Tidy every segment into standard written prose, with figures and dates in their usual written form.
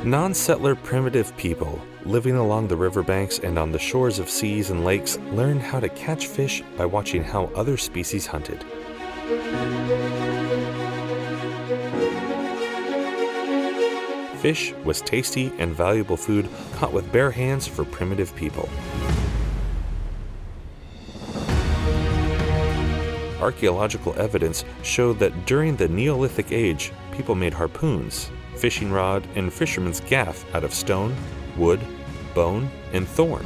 Non-settler primitive people living along the riverbanks and on the shores of seas and lakes learned how to catch fish by watching how other species hunted. Fish was tasty and valuable food caught with bare hands for primitive people. Archaeological evidence showed that during the Neolithic Age, people made harpoons, fishing rod, and fisherman's gaff out of stone, wood, bone, and thorn.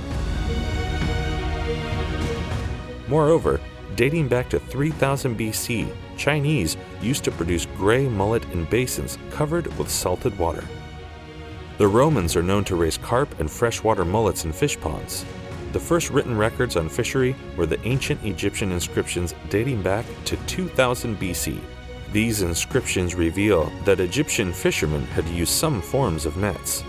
Moreover, dating back to 3000 BC, Chinese used to produce gray mullet in basins covered with salted water. The Romans are known to raise carp and freshwater mullets in fish ponds. The first written records on fishery were the ancient Egyptian inscriptions dating back to 2000 BC. These inscriptions reveal that Egyptian fishermen had used some forms of nets.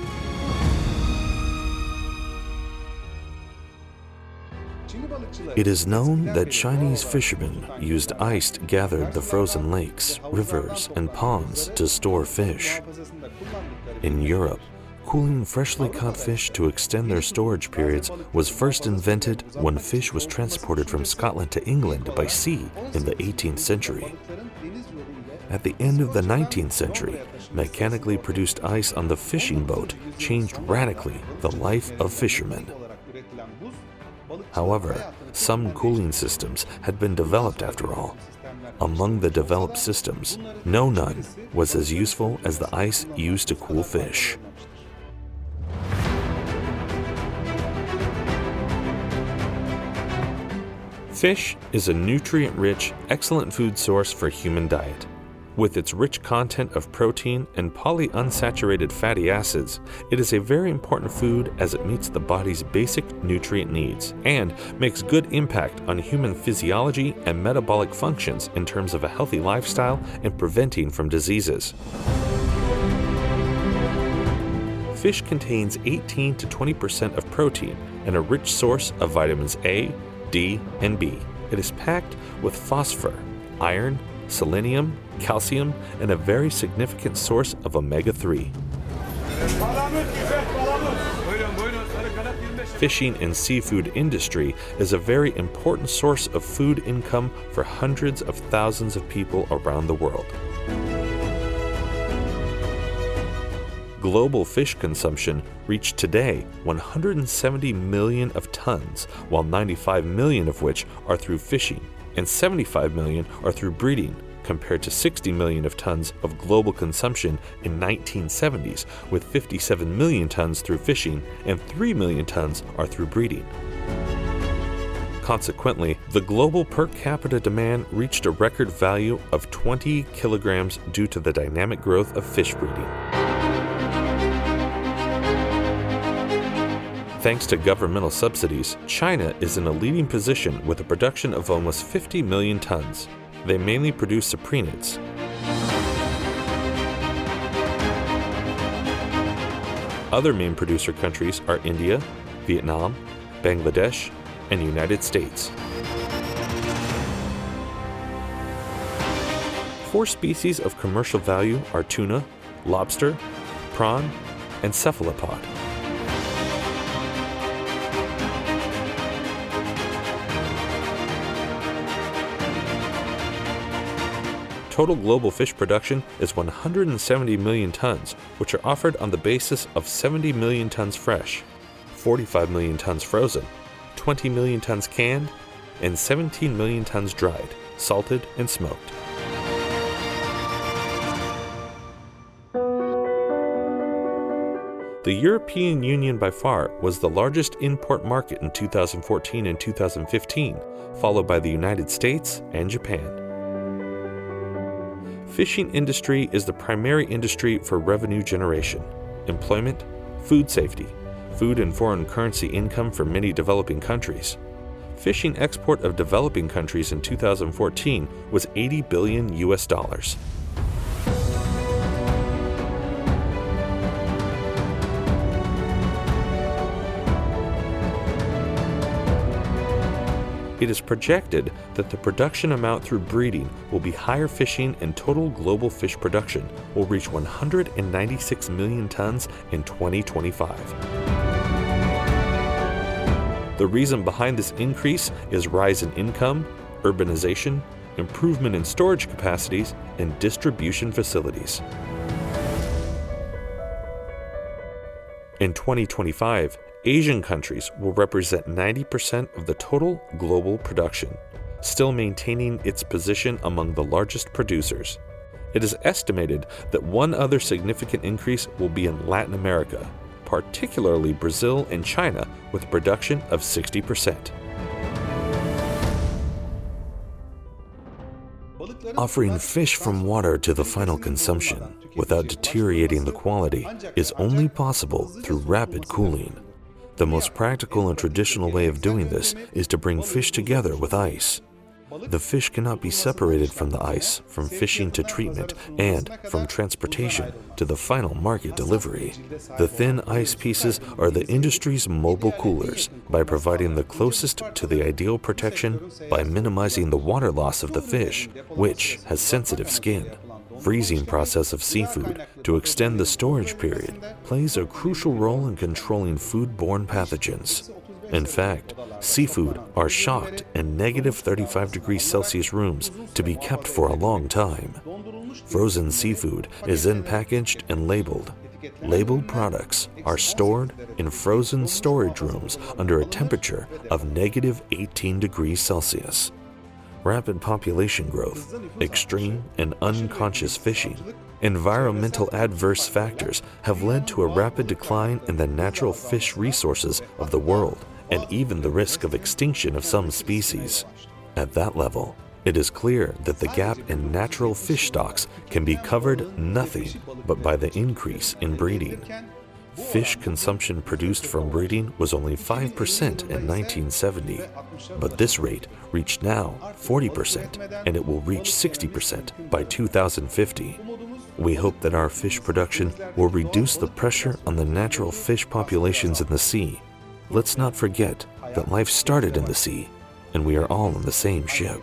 It is known that Chinese fishermen used ice to gather the frozen lakes, rivers, and ponds to store fish. In Europe, cooling freshly caught fish to extend their storage periods was first invented when fish was transported from Scotland to England by sea in the 18th century. At the end of the 19th century, mechanically produced ice on the fishing boat changed radically the life of fishermen. However, some cooling systems had been developed after all. Among the developed systems, none was as useful as the ice used to cool fish. Fish is a nutrient-rich, excellent food source for human diet. With its rich content of protein and polyunsaturated fatty acids, it is a very important food as it meets the body's basic nutrient needs and makes good impact on human physiology and metabolic functions in terms of a healthy lifestyle and preventing from diseases. Fish contains 18 to 20% of protein and a rich source of vitamins A, D, and B. It is packed with phosphor, iron, selenium, calcium, and a very significant source of omega-3. Fishing and seafood industry is a very important source of food income for hundreds of thousands of people around the world. Global fish consumption reached today 170 million of tons, while 95 million of which are through fishing, and 75 million are through breeding, compared to 60 million of tons of global consumption in 1970s, with 57 million tons through fishing and 3 million tons are through breeding. Consequently, the global per capita demand reached a record value of 20 kilograms due to the dynamic growth of fish breeding. Thanks to governmental subsidies, China is in a leading position with a production of almost 50 million tons. They mainly produce saproninads. Other main producer countries are India, Vietnam, Bangladesh, and United States. 4 species of commercial value are tuna, lobster, prawn, and cephalopod. Total global fish production is 170 million tons, which are offered on the basis of 70 million tons fresh, 45 million tons frozen, 20 million tons canned, and 17 million tons dried, salted, and smoked. The European Union by far was the largest import market in 2014 and 2015, followed by the United States and Japan. Fishing industry is the primary industry for revenue generation, employment, food safety, food and foreign currency income for many developing countries. Fishing export of developing countries in 2014 was $80 billion US. it is projected that the production amount through breeding will be higher fishing, and total global fish production will reach 196 million tons in 2025. The reason behind this increase is rise in income, urbanization, improvement in storage capacities, and distribution facilities. In 2025, Asian countries will represent 90% of the total global production, still maintaining its position among the largest producers. It is estimated that one other significant increase will be in Latin America, particularly Brazil and China, with a production of 60%. Offering fish from water to the final consumption without deteriorating the quality is only possible through rapid cooling. The most practical and traditional way of doing this is to bring fish together with ice. The fish cannot be separated from the ice, from fishing to treatment, and from transportation to the final market delivery. The thin ice pieces are the industry's mobile coolers by providing the closest to the ideal protection by minimizing the water loss of the fish, which has sensitive skin. Freezing process of seafood to extend the storage period plays a crucial role in controlling foodborne pathogens. In fact, seafood are shocked in negative 35 degrees Celsius rooms to be kept for a long time. Frozen seafood is then packaged and labeled. Labeled products are stored in frozen storage rooms under a temperature of negative 18 degrees Celsius. Rapid population growth, extreme and unconscious fishing, environmental adverse factors have led to a rapid decline in the natural fish resources of the world, and even the risk of extinction of some species. At that level, it is clear that the gap in natural fish stocks can be covered nothing but by the increase in breeding. Fish consumption produced from breeding was only 5% in 1970, but this rate reached now 40%, and it will reach 60% by 2050. We hope that our fish production will reduce the pressure on the natural fish populations in the sea. Let's not forget that life started in the sea, and we are all on the same ship.